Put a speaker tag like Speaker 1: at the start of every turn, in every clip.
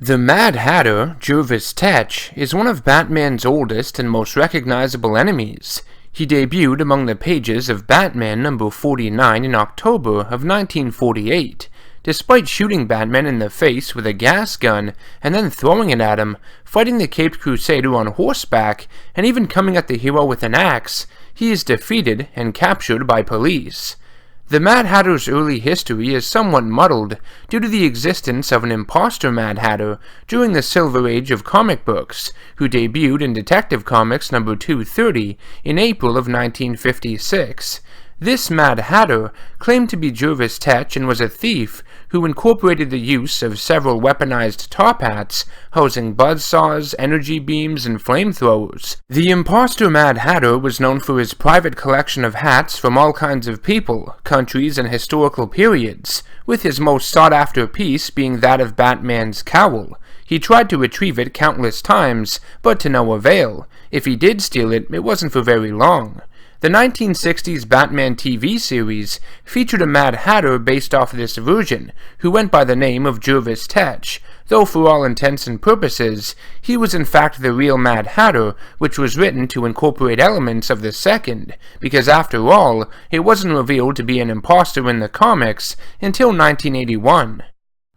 Speaker 1: The Mad Hatter, Jervis Tetch, is one of Batman's oldest and most recognizable enemies. He debuted among the pages of Batman number 49 in October of 1948. Despite shooting Batman in the face with a gas gun and then throwing it at him, fighting the Caped Crusader on horseback, and even coming at the hero with an axe, he is defeated and captured by police. The Mad Hatter's early history is somewhat muddled due to the existence of an imposter Mad Hatter during the Silver Age of comic books, who debuted in Detective Comics number 230 in April of 1956. This Mad Hatter claimed to be Jervis Tetch and was a thief who incorporated the use of several weaponized top hats housing buzzsaws, energy beams, and flamethrowers. The imposter Mad Hatter was known for his private collection of hats from all kinds of people, countries, and historical periods, with his most sought-after piece being that of Batman's cowl. He tried to retrieve it countless times, but to no avail. If he did steal it, it wasn't for very long. The 1960s Batman TV series featured a Mad Hatter based off this version, who went by the name of Jervis Tetch, though for all intents and purposes, he was in fact the real Mad Hatter, which was written to incorporate elements of the second, because after all, it wasn't revealed to be an imposter in the comics until 1981.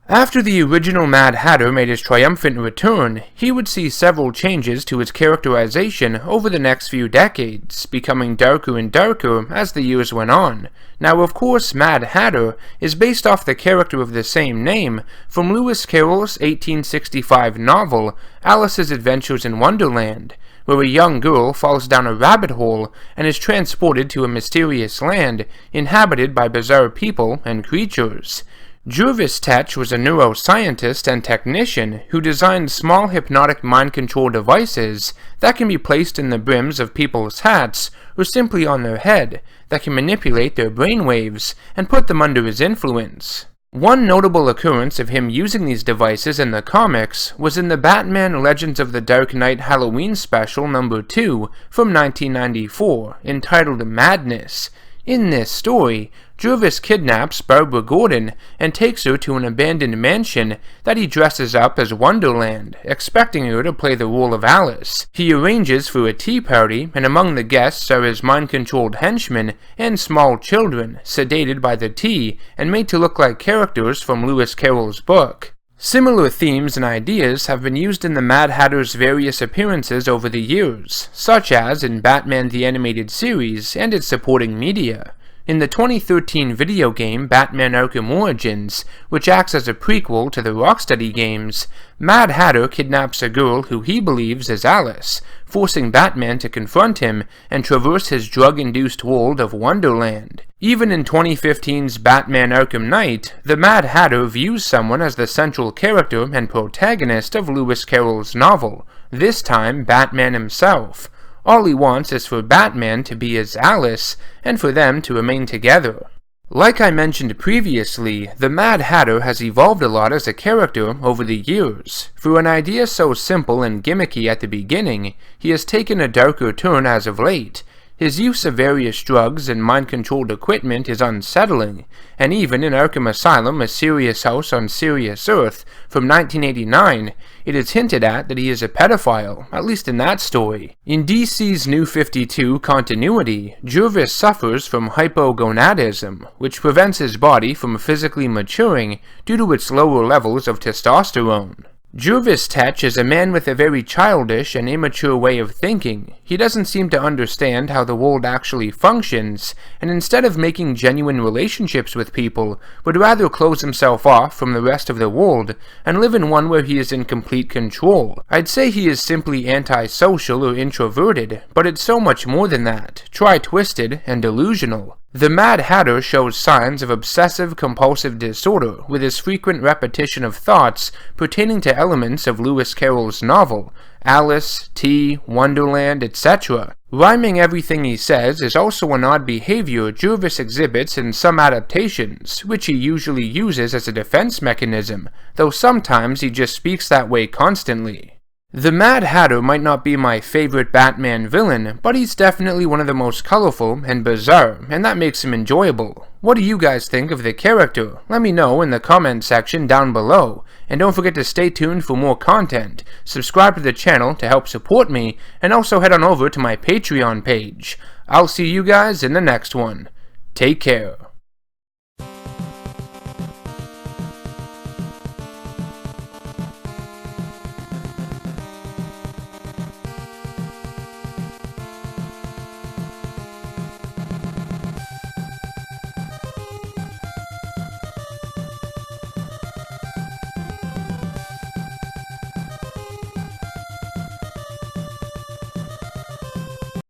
Speaker 1: After the original Mad Hatter made his triumphant return, he would see several changes to his characterization over the next few decades, becoming darker and darker as the years went on. Now, of course, Mad Hatter is based off the character of the same name from Lewis Carroll's 1865 novel, Alice's Adventures in Wonderland, where a young girl falls down a rabbit hole and is transported to a mysterious land inhabited by bizarre people and creatures. Jervis Tetch was a neuroscientist and technician who designed small hypnotic mind control devices that can be placed in the brims of people's hats or simply on their head that can manipulate their brainwaves and put them under his influence. One notable occurrence of him using these devices in the comics was in the Batman Legends of the Dark Knight Halloween Special number 2 from 1994, entitled Madness. In this story, Jervis kidnaps Barbara Gordon and takes her to an abandoned mansion that he dresses up as Wonderland, expecting her to play the role of Alice. He arranges for a tea party, and among the guests are his mind-controlled henchmen and small children, sedated by the tea and made to look like characters from Lewis Carroll's book. Similar themes and ideas have been used in the Mad Hatter's various appearances over the years, such as in Batman the Animated Series and its supporting media. In the 2013 video game Batman Arkham Origins, which acts as a prequel to the Rocksteady games, Mad Hatter kidnaps a girl who he believes is Alice, forcing Batman to confront him and traverse his drug-induced world of Wonderland. Even in 2015's Batman Arkham Knight, the Mad Hatter views someone as the central character and protagonist of Lewis Carroll's novel, this time Batman himself. All he wants is for Batman to be his Alice, and for them to remain together. Like I mentioned previously, the Mad Hatter has evolved a lot as a character over the years. For an idea so simple and gimmicky at the beginning, he has taken a darker turn as of late. His use of various drugs and mind-controlled equipment is unsettling, and even in Arkham Asylum, A Serious House on Serious Earth, from 1989, it is hinted at that he is a pedophile, at least in that story. In DC's New 52 continuity, Jervis suffers from hypogonadism, which prevents his body from physically maturing due to its lower levels of testosterone. Jervis Tetch is a man with a very childish and immature way of thinking. He doesn't seem to understand how the world actually functions, and instead of making genuine relationships with people, would rather close himself off from the rest of the world and live in one where he is in complete control. I'd say he is simply antisocial or introverted, but it's so much more than that, twisted and delusional. The Mad Hatter shows signs of obsessive-compulsive disorder with his frequent repetition of thoughts pertaining to elements of Lewis Carroll's novel, Alice, tea, Wonderland, etc. Rhyming everything he says is also an odd behavior Jervis exhibits in some adaptations, which he usually uses as a defense mechanism, though sometimes he just speaks that way constantly. The Mad Hatter might not be my favorite Batman villain, but he's definitely one of the most colorful and bizarre, and that makes him enjoyable. What do you guys think of the character? Let me know in the comment section down below, and don't forget to stay tuned for more content, subscribe to the channel to help support me, and also head on over to my Patreon page. I'll see you guys in the next one. Take care.